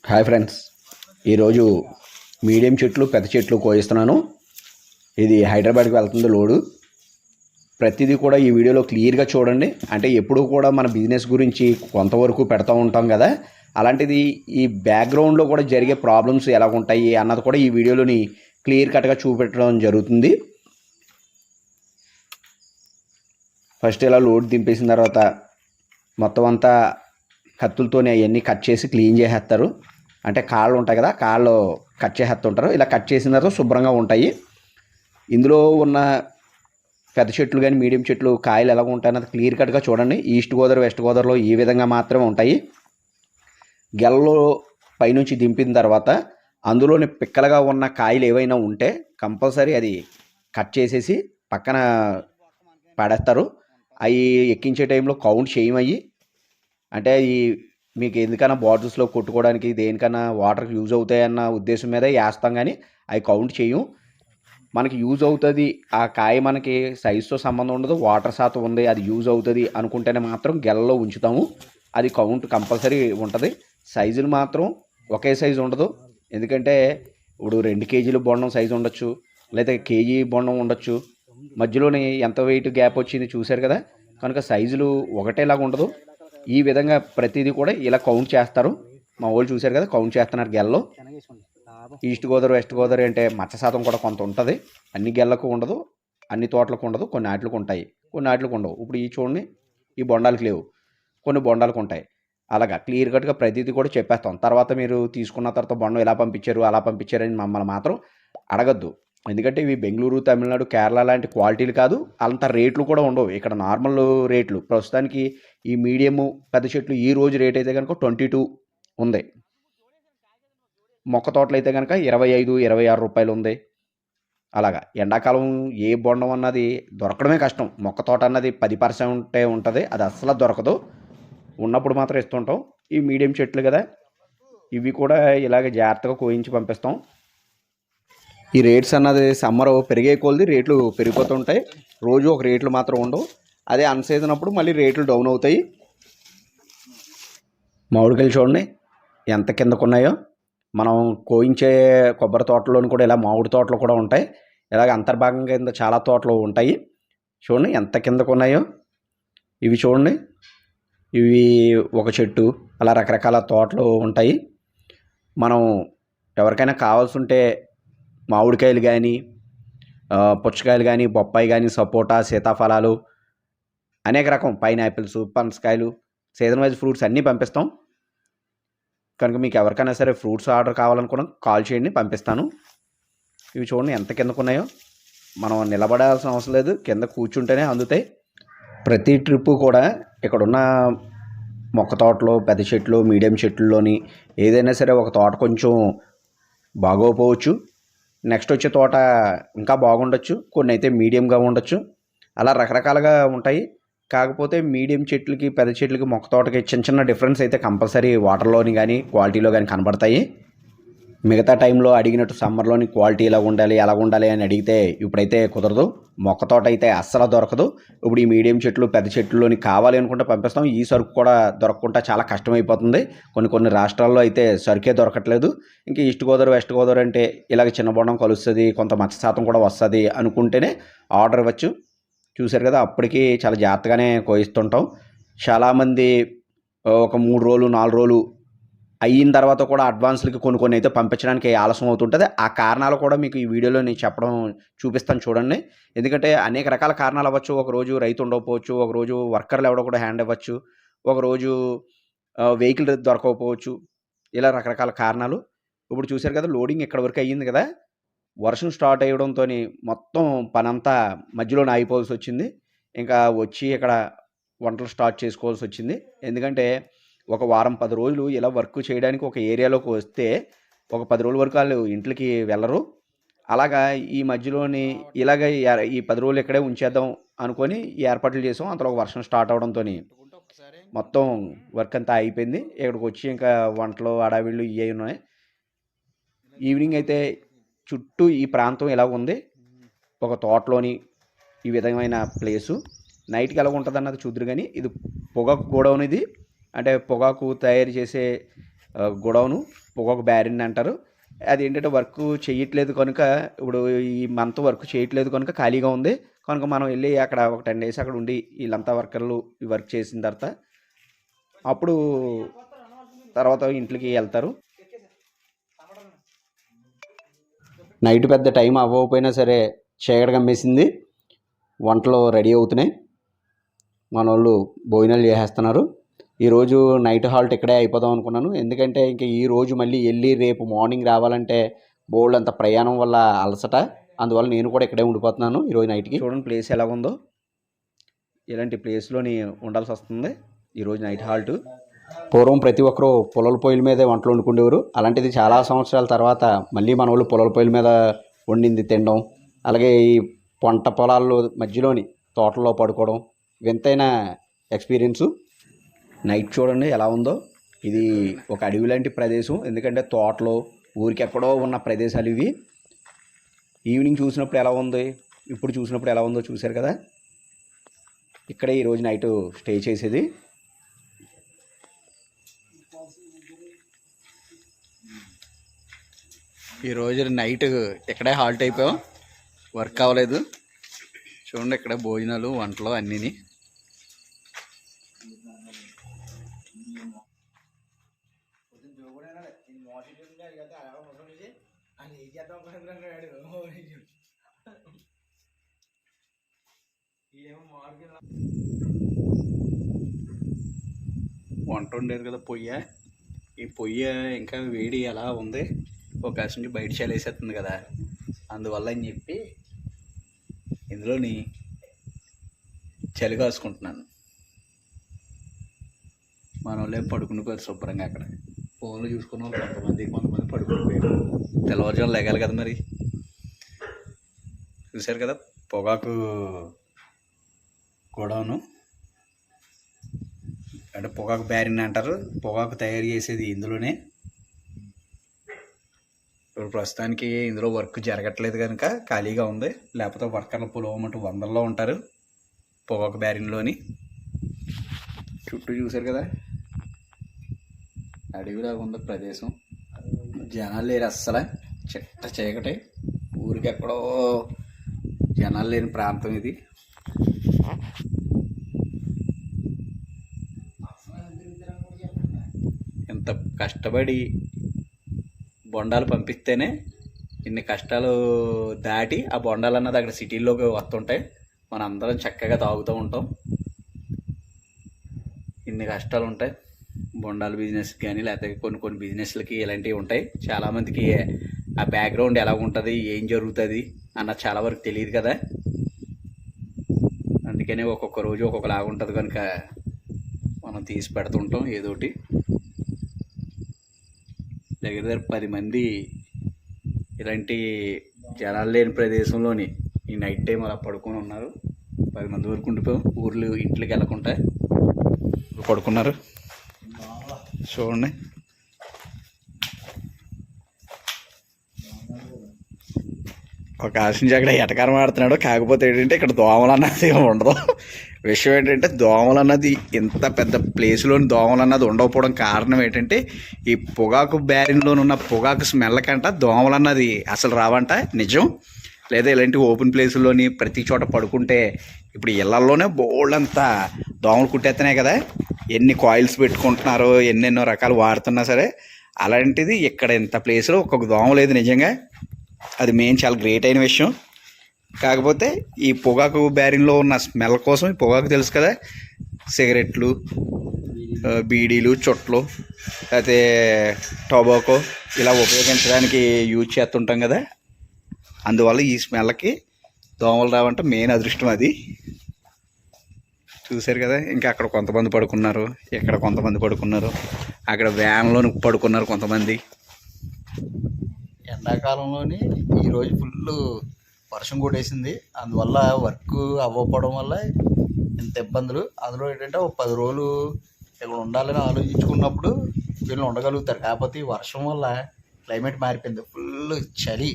Hi friends, ఈరోజు medium చెట్లు పెద్ద చెట్లు కోయిస్తున్నాను. ఇది హైదరాబాద్కి వెళ్తుంది లోడు. ప్రతిదీ కూడా ఈ వీడియోలో క్లియర్గా చూడండి. అంటే ఎప్పుడు కూడా మన బిజినెస్ గురించి కొంతవరకు పెడతా ఉంటాం కదా, అలాంటిది ఈ బ్యాక్గ్రౌండ్లో కూడా జరిగే ప్రాబ్లమ్స్ ఎలా ఉంటాయి అన్నది కూడా ఈ వీడియోలోని క్లియర్ కట్గా చూపెట్టడం జరుగుతుంది. ఫస్ట్ ఇలా లోడ్ దింపేసిన తర్వాత మొత్తం అంతా కత్తులతోనే అవన్నీ కట్ చేసి క్లీన్ చేసేస్తారు. అంటే కాళ్ళు ఉంటాయి కదా, కాళ్ళు కట్ చేసేస్తుంటారు. ఇలా కట్ చేసిన తర్వాత శుభ్రంగా ఉంటాయి. ఇందులో ఉన్న పెద్ద చెట్లు కానీ మీడియం చెట్లు కాయలు ఎలా ఉంటాయి అన్నది క్లియర్ కట్గా చూడండి. ఈస్ట్ గోదావరి వెస్ట్ గోదావరిలో ఈ విధంగా మాత్రమే ఉంటాయి. గెలలో పైనుంచి దింపిన తర్వాత అందులోని పిక్కలుగా ఉన్న కాయలు ఏవైనా ఉంటే కంపల్సరీ అది కట్ చేసేసి పక్కన పడేస్తారు. అవి ఎక్కించే టైంలో కౌంట్ చేయమయ్యి, అంటే ఈ మీకు ఎందుకన్నా బాటిల్స్లో కొట్టుకోవడానికి దేనికన్నా వాటర్కి యూజ్ అవుతాయన్న ఉద్దేశం మీద వేస్తాం, కానీ అవి కౌంట్ చేయం. మనకి యూజ్ అవుతుంది, ఆ కాయ మనకి సైజుతో సంబంధం ఉండదు, వాటర్ శాతం ఉంది, అది యూజ్ అవుతుంది అనుకుంటేనే మాత్రం గెలలో ఉంచుతాము. అది కౌంట్ కంపల్సరీ ఉంటుంది. సైజులు మాత్రం ఒకే సైజు ఉండదు. ఎందుకంటే ఇప్పుడు 2 కేజీలు బొండం సైజు ఉండొచ్చు, లేదా కేజీ బొండం ఉండొచ్చు. మధ్యలోని ఎంత వెయిట్ గ్యాప్ వచ్చింది చూశారు కదా, కనుక సైజులు ఒకటేలాగా ఉండదు. ఈ విధంగా ప్రతిదీ కూడా ఇలా కౌంట్ చేస్తారు. మా వాళ్ళు చూశారు కదా, కౌంట్ చేస్తున్నారు గెలలో. ఈస్ట్ గోదావరి వెస్ట్ గోదావరి అంటే మచ్చ శాతం కూడా కొంత ఉంటుంది. అన్ని గెల్లకు ఉండదు, అన్ని తోటలకు ఉండదు, కొన్ని ఆటలకు ఉంటాయి, కొన్ని ఆటలకు ఉండవు. ఇప్పుడు ఈ చూడండి, ఈ బొండాలకు లేవు, కొన్ని బొండాలకు ఉంటాయి. అలాగా క్లియర్ కట్గా ప్రతిదీ కూడా చెప్పేస్తాం. తర్వాత మీరు తీసుకున్న తర్వాత బొండం ఎలా పంపించారు అలా పంపించారని మమ్మల్ని మాత్రం అడగద్దు. ఎందుకంటే ఇవి బెంగళూరు, తమిళనాడు, కేరళ లాంటి క్వాలిటీలు కాదు, అంత రేట్లు కూడా ఉండవు. ఇక్కడ నార్మల్ రేట్లు ప్రస్తుతానికి ఈ మీడియము పెద్ద చెట్లు ఈ రోజు రేట్ అయితే కనుక 22 ఉంది. మొక్క తోటలు అయితే కనుక 25, 26 రూపాయలు ఉంది. అలాగా ఎండాకాలం ఏ బొండం అన్నది దొరకడమే కష్టం. మొక్క తోట అన్నది 10% ఉంటుంది, అది అస్సలు దొరకదు. ఉన్నప్పుడు మాత్రం ఇస్తుంటాం. ఈ మీడియం చెట్లు కదా, ఇవి కూడా ఇలాగ జాగ్రత్తగా కోయించి పంపిస్తాం. ఈ రేట్స్ అన్నది సమ్మర్ పెరిగే కొలది రేట్లు పెరిగిపోతుంటాయి. రోజు ఒక రేట్లు మాత్రం ఉండవు. అదే అన్సీజన్ అప్పుడు మళ్ళీ రేట్లు డౌన్ అవుతాయి. మామిడికాయలు చూడండి ఎంత కిందకు ఉన్నాయో. మనం కోయించే కొబ్బరి తోటలోని కూడా ఇలా మామిడి తోటలు కూడా ఉంటాయి. ఇలాగ అంతర్భాగంగా కింద చాలా తోటలు ఉంటాయి. చూడండి ఎంత కిందకు ఉన్నాయో. ఇవి చూడండి, ఇవి ఒక చెట్టు, అలా రకరకాల తోటలు ఉంటాయి. మనం ఎవరికైనా కావాల్సి ఉంటే మామిడికాయలు కానీ, పుచ్చకాయలు కానీ, బొప్పాయి కానీ, సపోటా, సీతాఫలాలు, అనేక రకం పైనాపిల్స్, పనసకాయలు, సీజన్ వైజ్ ఫ్రూట్స్ అన్నీ పంపిస్తాం. కనుక మీకు ఎవరికైనా సరే ఫ్రూట్స్ ఆర్డర్ కావాలనుకున్నా కాల్ చేయండి, పంపిస్తాను. ఇవి చూడండి ఎంత కిందకు ఉన్నాయో. మనం నిలబడాల్సిన అవసరం లేదు, కింద కూర్చుంటేనే అందుతాయి. ప్రతి ట్రిప్పు కూడా ఇక్కడున్న మొక్క తోటలో పెద్ద చెట్లు మీడియం చెట్లలోని ఏదైనా సరే ఒక తోట కొంచెం బాగోపోవచ్చు, నెక్స్ట్ వచ్చే తోట ఇంకా బాగుండొచ్చు, కొన్ని అయితే మీడియంగా ఉండొచ్చు. అలా రకరకాలుగా ఉంటాయి. కాకపోతే మీడియం చెట్లకి పెద్ద చెట్లకి మొక్క తోటకి చిన్న చిన్న డిఫరెన్స్ అయితే కంపల్సరీ వాటర్లోని కానీ క్వాలిటీలో కానీ కనబడతాయి. మిగతా టైంలో అడిగినట్టు సమ్మర్లోని క్వాలిటీ ఎలా ఉండాలి ఎలా ఉండాలి అని అడిగితే ఇప్పుడైతే కుదరదు. మొక్క తోట అయితే అస్సలు దొరకదు. ఇప్పుడు ఈ మీడియం చెట్లు పెద్ద చెట్లలోని కావాలి అనుకుంటే పంపిస్తాం. ఈ సరుకు కూడా దొరకకుండా చాలా కష్టమైపోతుంది. కొన్ని రాష్ట్రాల్లో అయితే సరుకే దొరకట్లేదు. ఇంకా ఈస్ట్ గోదావరి వెస్ట్ గోదావరి అంటే ఇలాగ చిన్న బొండం కలుస్తుంది, కొంత మచ్చ శాతం కూడా వస్తుంది అనుకుంటేనే ఆర్డర్ ఇవ్వచ్చు. చూశారు కదా, అప్పటికి చాలా జాగ్రత్తగానే కోయిస్తుంటాం. చాలామంది ఒక 3 రోజులు 4 రోజులు అయిన తర్వాత కూడా అడ్వాన్స్లకి కొన్ని అయితే పంపించడానికి ఆలస్యం అవుతుంటుంది. ఆ కారణాలు కూడా మీకు ఈ వీడియోలో నేను చూపిస్తాను చూడండి. ఎందుకంటే అనేక రకాల కారణాలు అవ్వచ్చు. ఒకరోజు రైతు ఉండకపోవచ్చు, ఒకరోజు వర్కర్లు ఎవడో కూడా హ్యాండ్ ఇవ్వచ్చు, ఒకరోజు వెహికల్ దొరకకపోవచ్చు. ఇలా రకరకాల కారణాలు. ఇప్పుడు చూశారు కదా, లోడింగ్ ఇక్కడ వరకు అయ్యింది కదా, వర్షం స్టార్ట్ అయ్యడంతో మొత్తం పనంతా మధ్యలోనే ఆగిపోవాల్సి వచ్చింది. ఇంకా వచ్చి ఇక్కడ వంటలు స్టార్ట్ చేసుకోవాల్సి వచ్చింది. ఎందుకంటే ఒక వారం 10 రోజులు ఇలా వర్క్ చేయడానికి ఒక ఏరియాలోకి వస్తే ఒక 10 రోజుల వరకు వాళ్ళు ఇంట్లోకి వెళ్ళరు. అలాగా ఈ మధ్యలోని ఇలాగ ఈ 10 రోజులు ఇక్కడే ఉంచేద్దాం అనుకొని ఏర్పాట్లు చేసాం. అంతలో వర్షం స్టార్ట్ అవడంతో మొత్తం వర్క్ అంతా అయిపోయింది. ఇక్కడికి వచ్చి ఇంకా వంటలు హడావిళ్ళు ఇవే ఉన్నాయి. ఈవినింగ్ అయితే చుట్టూ ఈ ప్రాంతం ఎలా ఉంది, ఒక తోటలోని ఈ విధమైన ప్లేసు నైట్కి ఎలా ఉంటుంది అన్నది చూద్దరు. కానీ ఇది పొగాకు గోడౌన్. ఇది అంటే పొగాకు తయారు చేసే గొడౌను, పొగాకు బ్యారెన్ అంటారు. అదేంటంటే వర్క్ చేయట్లేదు కనుక, ఇప్పుడు ఈ మంత్ వర్క్ చేయట్లేదు కనుక ఖాళీగా ఉంది కనుక మనం వెళ్ళి అక్కడ ఒక 10 డేస్ అక్కడ ఉండి వీళ్ళంతా వర్కర్లు ఈ వర్క్ చేసిన అప్పుడు తర్వాత ఇంట్లోకి వెళ్తారు. నైట్ పెద్ద టైం అవ్వకపోయినా సరే చీకటి కమ్మేసింది, వంటలు రెడీ అవుతున్నాయి, మన వాళ్ళు భోజనాలు చేసేస్తున్నారు. ఈరోజు నైట్ హాల్ట్ ఇక్కడే అయిపోదాం అనుకున్నాను, ఎందుకంటే ఇంక ఈరోజు మళ్ళీ వెళ్ళి రేపు మార్నింగ్ రావాలంటే బోల్డ్ అంత ప్రయాణం వల్ల అలసట, అందువల్ల నేను కూడా ఇక్కడే ఉండిపోతున్నాను ఈరోజు నైట్కి. చూడండి ప్లేస్ ఎలా ఉందో, ఇలాంటి ప్లేస్లోని ఉండాల్సి వస్తుంది ఈరోజు నైట్ హాల్ట్. పూర్వం ప్రతి ఒక్కరూ పొలాల పొయ్యిల మీదే వంటలు వండుకునేవారు, అలాంటిది చాలా సంవత్సరాల తర్వాత మళ్ళీ మన వాళ్ళు పొలాల పొయ్యిల మీద వండింది తినడం, అలాగే ఈ పంట పొలాల్లో మధ్యలోని తోటల్లో పడుకోవడం వింతైన ఎక్స్పీరియన్సు. నైట్ చూడండి ఎలా ఉందో, ఇది ఒక అడవి లాంటి ప్రదేశం, ఎందుకంటే తోటలో ఊరికి ఎక్కడో ఉన్న ప్రదేశాలు ఇవి. ఈవినింగ్ చూసినప్పుడు ఎలా ఉంది, ఇప్పుడు చూసినప్పుడు ఎలా ఉందో చూశారు కదా. ఇక్కడే ఈరోజు నైట్ స్టే చేసేది. ఈరోజు నైట్ ఇక్కడే హాల్ట్ అయిపోయాం, వర్క్ అవ్వలేదు. చూడండి ఇక్కడ భోజనాలు వంటలు అన్నీని. వంట ఉండేది కదా పొయ్య, ఈ పొయ్య ఇంకా వేడి ఎలా ఉంది, ఒక కాసి నుంచి బయట చలేసేస్తుంది కదా, అందువల్ల అని చెప్పి ఇందులోని చలి కాసుకుంటున్నాను. మన వాళ్ళేం పడుకునిపోయారు శుభ్రంగా, అక్కడ ఫోన్లు చూసుకున్న వాళ్ళు కొంతమంది పడుకునిపోయారు. తెల్లవారుజాము లెగాలి కదా మరి. చూశారు కదా పొగాకు గొడౌను, అంటే పొగాకు బ్యారెన్ అంటారు, పొగాకు తయారు చేసేది ఇందులోనే. ఇప్పుడు ప్రస్తుతానికి ఇందులో వర్క్ జరగట్లేదు కనుక ఖాళీగా ఉంది, లేకపోతే వర్కర్లు పొలవమంటూ వందల్లో ఉంటారు పొగాకు బ్యారెన్లోని. చుట్టూ చూశారు కదా అడవిలాగా ఉంది ప్రదేశం, జనాలు లేరు అస్సలు, చిట్ట చీకటి, ఊరికి ఎక్కడో జనాలు లేని ప్రాంతం ఇది. ఎంత కష్టపడి బొండాలు పంపిస్తేనే ఇన్ని కష్టాలు దాటి ఆ బొండాలు అన్నది అక్కడ సిటీల్లోకి వస్తుంటాయి, మనం అందరం చక్కగా తాగుతూ ఉంటాం. ఇన్ని కష్టాలు ఉంటాయి బొండాల బిజినెస్ కానీ, లేకపోతే కొన్ని బిజినెస్లకి ఇలాంటివి ఉంటాయి. చాలామందికి ఆ బ్యాక్గ్రౌండ్ ఎలా ఉంటుంది, ఏం జరుగుతుంది అన్న చాలా వరకు తెలియదు కదా, అందుకనే ఒక్కొక్క రోజు ఒక్కొక్కలాగా ఉంటుంది కనుక మనం తీసి పెడుతుంటాం ఏదోటి. దగ్గర 10 మంది ఇలాంటి జనాలు లేని ప్రదేశంలోని ఈ నైట్ టైం అలా పడుకొని ఉన్నారు. 10 మంది వరకు ఉండిపోయాం, ఊర్లు ఇంట్లోకి వెళ్ళకుండా పడుకున్నారు. చూడండి ఒక ఆశించి అక్కడ ఎటకారం ఆడుతున్నాడు, కాకపోతే ఏంటంటే ఇక్కడ దోమలు అన్నది ఉండదు. విషయం ఏంటంటే దోమలు అన్నది ఇంత పెద్ద ప్లేస్లోని దోమలు అన్నది ఉండకపోవడం కారణం ఏంటంటే ఈ పొగాకు బ్యారెన్లోనున్న పొగాకు స్మెల్ కంట దోమలు అన్నది అసలు రావంట, నిజం. లేదా ఇలాంటి ఓపెన్ ప్లేసుల్లోని ప్రతి చోట పడుకుంటే ఇప్పుడు ఇళ్లల్లోనే బోల్డంతా దోమలు కుట్టేస్తున్నాయి కదా, ఎన్ని కాయిల్స్ పెట్టుకుంటున్నారో ఎన్నెన్నో రకాలు వాడుతున్నా సరే, అలాంటిది ఇక్కడ ఇంత ప్లేస్లో ఒక్కొక్క దోమ లేదు నిజంగా. అది మెయిన్ చాలా గ్రేట్ అయిన విషయం. కాకపోతే ఈ పొగాకు బ్యారెన్లో ఉన్న స్మెల్ కోసం, ఈ పొగాకు తెలుసు కదా, సిగరెట్లు, బీడీలు, చుట్టలు, లేకపోతే టొబాకో ఇలా ఉపయోగించడానికి యూజ్ చేస్తుంటాం కదా, అందువల్ల ఈ స్మెల్కి దోమలు రావంటే మెయిన్ అదృష్టం అది. చూశారు కదా, ఇంకా అక్కడ కొంతమంది పడుకున్నారు, ఇక్కడ కొంతమంది పడుకున్నారు, అక్కడ వ్యాన్లో పడుకున్నారు కొంతమంది. ఎండాకాలంలోని ఈరోజు ఫుల్ వర్షం కొట్టేసింది, అందువల్ల వర్క్ అవ్వకపోవడం వల్ల ఇంత ఇబ్బందులు. అందులో ఏంటంటే ఒక 10 రోజులు ఇక్కడ ఉండాలని ఆలోచించుకున్నప్పుడు వీళ్ళు ఉండగలుగుతారు, కాకపోతే ఈ వర్షం వల్ల క్లైమేట్ మారిపోయింది, ఫుల్ చలి,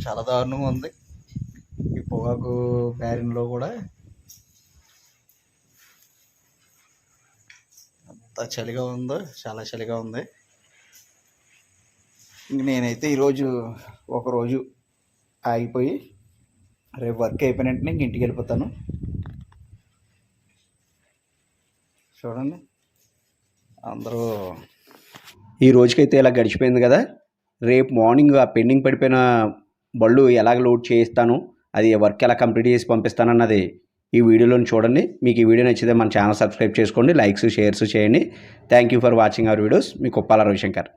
చాలా దారుణంగా ఉంది. ఈ పొగాకు బ్యారెన్లో కూడా ఎంత చలిగా ఉందో, చాలా చలిగా ఉంది. ఇంక నేనైతే ఈరోజు ఒకరోజు ఆగిపోయి రేపు వర్క్ అయిపోయిన వెంటనే ఇంక ఇంటికి వెళ్ళిపోతాను. చూడండి అందరూ. ఈ రోజుకైతే ఇలా గడిచిపోయింది కదా. రేపు మార్నింగ్ ఆ పెండింగ్ పడిపోయిన బళ్ళు ఎలాగ లోడ్ చేయిస్తాను, అది వర్క్ ఎలా కంప్లీట్ చేసి పంపిస్తానన్నది ఈ వీడియోలోని చూడండి. మీకు ఈ వీడియో నచ్చితే మన ఛానల్ సబ్స్క్రైబ్ చేసుకోండి, లైక్స్ షేర్స్ చేయండి. Thank you for watching our videos. Me Kuppala Ravishankar.